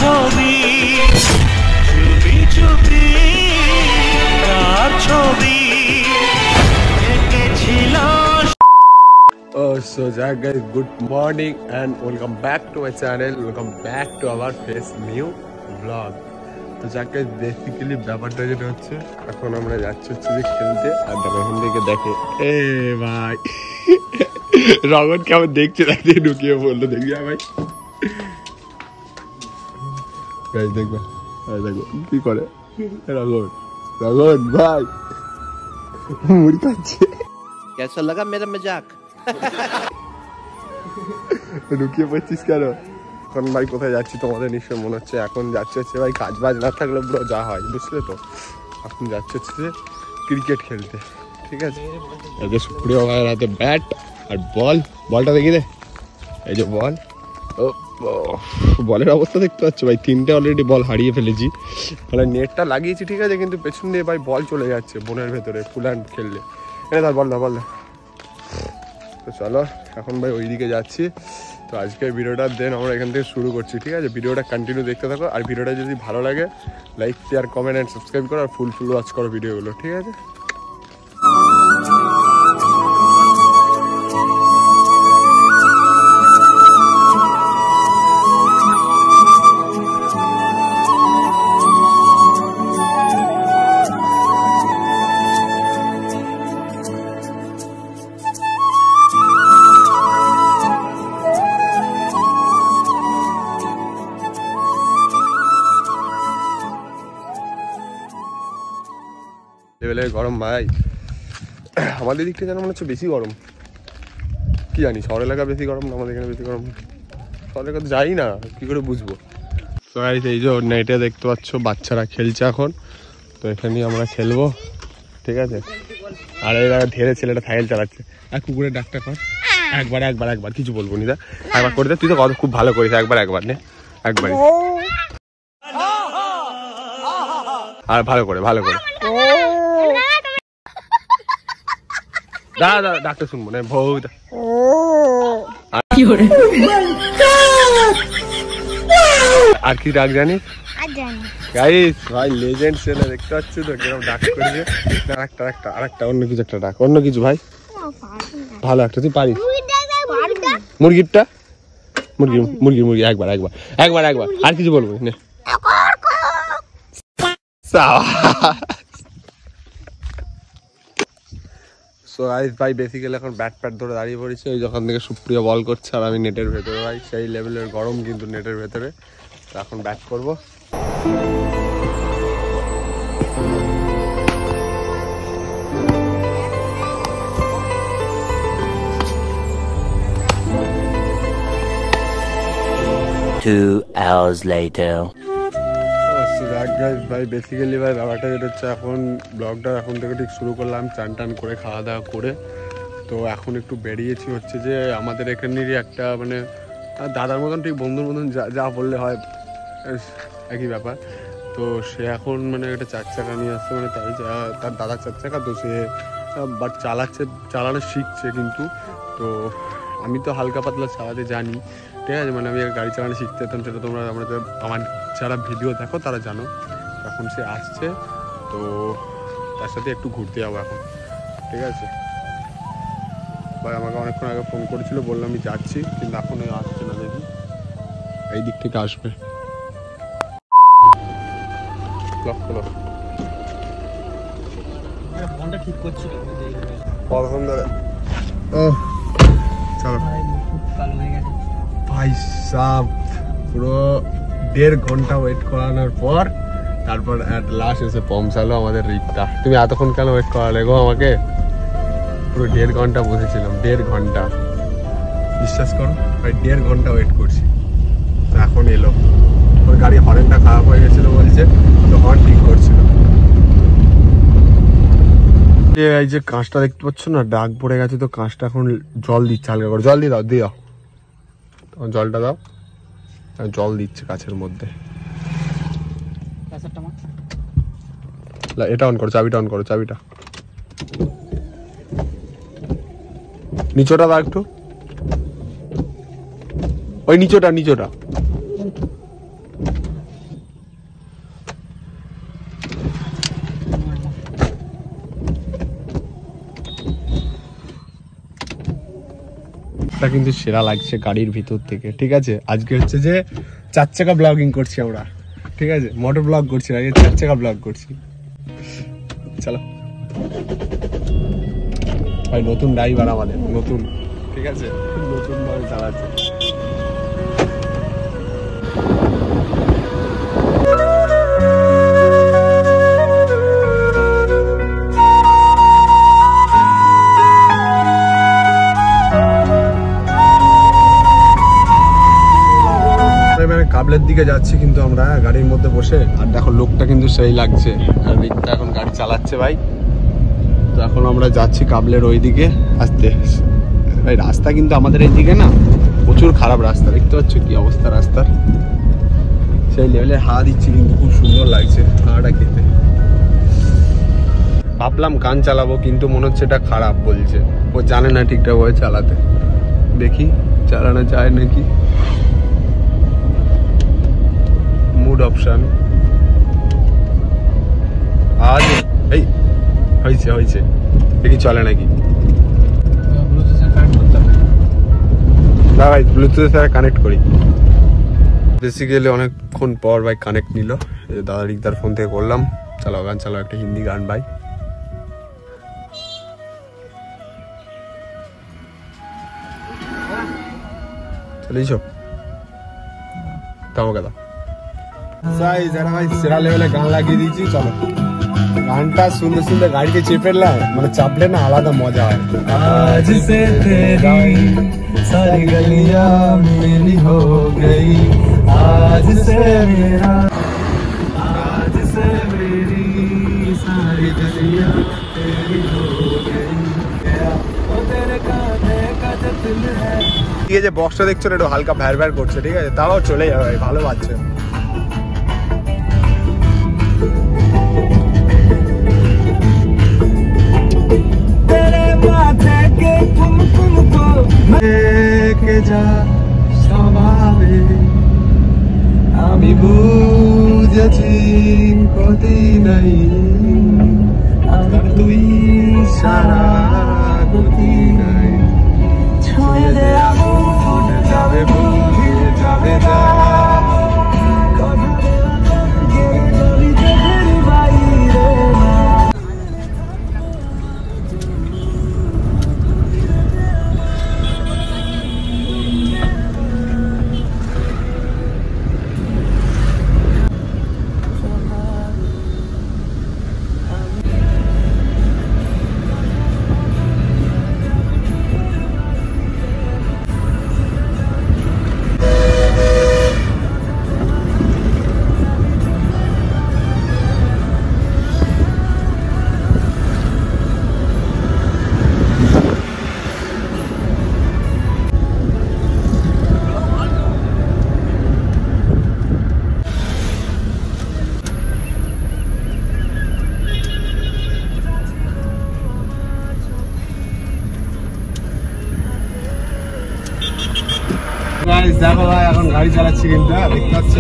ছবি চুপি চুপি তার ছবি এঁকেছিল। Oh, so Jack guys, good morning and welcome back to my channel. Welcome back to our first new vlog. তো Jack guys, basically ব্যাপারটা যেটা হচ্ছে এখন আমরা যাচ্ছি যে খেলতে আর এখন থেকে দেখে এ ভাই রগন কেমন দেখছে দেখতে ঢুকিয়ে বললো দেখবি ভাই গাইস দেখবে দেখো কি করে রগন রগন ভাই মুড়ি খাচ্ছে। कैसा लगा मेरा मजाक? ঢুকিয়ে পড়ছিস কেন? এখন ভাই কোথায় যাচ্ছি তোমাদের নিশ্চয় মনে হচ্ছে এখন যাচ্ছে হচ্ছে ভাই কাজ বাজ না থাকলে পুরো যা হয় বুঝলে তো। এখন যাচ্ছে হচ্ছে যে ক্রিকেট খেলতে, ঠিক আছে। এই যে সুপ্রিয় ভাইয়ের হাতে ব্যাট আর বলটা দেখি দে, এই যে বল। ও বলের অবস্থা দেখতে পাচ্ছ ভাই, 3টে অলরেডি বল হারিয়ে ফেলেছি। মানে নেটটা লাগিয়েছি ঠিক আছে, কিন্তু পেছন দিয়ে ভাই বল চলে যাচ্ছে বনের ভেতরে ফুল হ্যান্ড খেললে। এটা তার বল না। তো চলো এখন ভাই ওইদিকে যাচ্ছি। তো আজকের ভিডিওটা দেন আমরা এখান থেকে শুরু করছি, ঠিক আছে। ভিডিওটা কন্টিনিউ দেখতে থাকো আর ভিডিওটা যদি ভালো লাগে like share comment and subscribe করো আর ফুল ওয়াচ করো ভিডিওগুলো, ঠিক আছে। লেভেলের গরম ভাই, আমাদের দিকটা যেন মনে হচ্ছে বেশি গরম, কি জানি শহর এলাকা বেশি গরম না আমাদের এখানে বেশি গরম। শহর এলাকা তো যাই না, কি করে বুঝবো। তো এই যে নেটে দেখতে পাচ্ছ বাচ্চারা খেলছে এখন, তো এখানেই আমরা খেলবো, ঠিক আছে। আর এই ধীরে ছেলেটা সাইকেল চালাচ্ছে আর কুকুরের ডাকটা কর একবার কিছু বলবো নি, একবার করে দে। তুই তো খুব ভালো করিস, একবার নে একবারই, আর ভালো করে দাদা ডাক্তার শুনবো না বউ। আর কি ডাক জানিস গাইস? ভাই লেজেন্ড ছেলে দেখতে পাচ্ছি তো কিরকম ডাক করেছে। আরেকটা অন্য কিছু একটা ডাক, অন্য কিছু ভাই ভালো একটা তুই পারিস। মুরগিরটা মুরগি একবার আর কিছু বলবো না। সো গাইস ভাই বেসিক্যালি এখন ব্যাট ধরে দাঁড়িয়ে পড়েছে ওই যখন থেকে সুপ্রিয় বল করছে আর আমি নেটের ভেতরে। ভাই সেই লেভেলের গরম কিন্তু নেটের ভেতরে। এখন ব্যাট করবো। Two hours later. ভাই বেসিক্যালি ভাই ব্যাপারটা যেটা হচ্ছে এখন ব্লগটা এখন থেকে ঠিক শুরু করলাম চান করে খাওয়া দাওয়া করে। তো এখন একটু বেরিয়েছি হচ্ছে যে আমাদের এখানেরই একটা মানে দাদার মতন, ঠিক বন্ধুর মতন যা বললে হয় একই ব্যাপার। তো সে এখন মানে একটা 4 চাকা নিয়ে আসছে, মানে তার দাদার 4 চাকা, তো সে বাট চালানো শিখছে কিন্তু। তো আমি তো হালকা পাতলা চালাতে জানি, ঠিক আছে। মানে আমি গাড়ি চালানো শিখতে যেতাম, সেটা তোমরা আমার যারা ভিডিও দেখো তারা জানো। এখন সে আসছে, তো তার সাথে একটু ঘুরতে যাবো এখন, ঠিক আছে। ভাই আমাকে অনেকক্ষণ আগে ফোন করেছিল, বললাম আমি যাচ্ছি, কিন্তু এখন আসছে না, দেখি এই দিক থেকে আসবে। ঠিক করছিল ভাই সাব পুরো 1.5 ঘন্টা ওয়েট করানোর পর তারপর এট লাস্ট এসে পৌঁছালো আমাদের রিক্তা। তুমি এতক্ষণ কেন ওয়েট করালে গো আমাকে? পুরো 1.5 ঘন্টা বসেছিলাম, 1.5 ঘন্টা, বিশ্বাস করো ভাই 1.5 ঘন্টা ওয়েট করছি। তো এখন এলো, ওর গাড়ি হর্নটা খারাপ হয়ে গেছিল বলছে, তো হর্ন ঠিক করছিল। এই যে কাঁচটা দেখতে পাচ্ছ না, দাগ পড়ে গেছে, তো কাঁচটা এখন জল দিচ্ছে হালকা করে। জল দিয়ে দাও তখন জলটা দাও, জল দিচ্ছে কাছের মধ্যে। এটা অন করো, চাবিটা অন করো, চাবিটা নিচোটা দাও একটু, ওই নিচোটা ব্লগটা কিন্তু সেরা লাগছে গাড়ির ভিতর থেকে, ঠিক আছে। আজকে হচ্ছে যে 4 চাকা ব্লগিং করছি আমরা, ঠিক আছে, মোটর ব্লগ করছি, আজকে 4 চাকা ব্লগ করছি। চলো ভাই, নতুন ড্রাইভার আমাদের, নতুন, ঠিক আছে, নতুন ভাবে চালাচ্ছে। কাবলের দিকে যাচ্ছি কিন্তু আমরা গাড়ির মধ্যে বসে, আর দেখো লোকটা কিন্তু সেই লাগছে, আর রিক্তা এখন গাড়ি চালাচ্ছে ভাই। তো এখন আমরা যাচ্ছি কাবলের ওই দিকে আসতে। ভাই রাস্তা কিন্তু আমাদের এই দিকে না প্রচুর খারাপ রাস্তা, দেখতে পাচ্ছ কি অবস্থা রাস্তার, সেই লেভেলে হাওয়া দিচ্ছি কিন্তু খুব সুন্দর লাগছে হাওয়াটা খেতে। ভাবলাম গান চালাবো কিন্তু মনে হচ্ছে এটা খারাপ বলছে, ও জানে না ঠিকঠাক ভাবে চালাতে, দেখি চালানো যায় নাকি। মুড অপশন আজ এই হয়েছে দেখি চলে নাকি। না ভাই ব্লুটুথের সাথে কানেক্ট করি। বেসিক্যালি অনেকক্ষণ পর ভাই কানেক্ট নিল, দাদা রিকদার ফোন থেকে করলাম। চালাও গান চালাও, একটা হিন্দি গান ভাই। চলেছ তাও কথা যারা ভাই সেরা লেভেলে গান লাগিয়ে দিয়েছি। চলো গানটা শুনতে শুনতে গাড়িতে চেপে মানে চাপলে না আলাদা মজা হয়। আজ সে তেরি সারি গলিয়াঁ মেরি হো গই, আজ সে মেরা, আজ সে মেরি সারি গলিয়াঁ তেরি হো গই, ও তেরে কানে কা जो दिल है। ঠিক আছে, বক্সটা দেখছো একটু হালকা ভ্যার ভ্যার করছে, ঠিক আছে, তাও চলে যাবে, ভালো বাজছে। আমি বুঝেছি ক্ষতি নাই, তুই সারা গতি নাই, ছুঁয়ে দে আগুন যাবে বুঝে যাবে না। দেখো ভাই এখন গাড়ি চালাচ্ছি কিন্তু, দেখতে পাচ্ছ।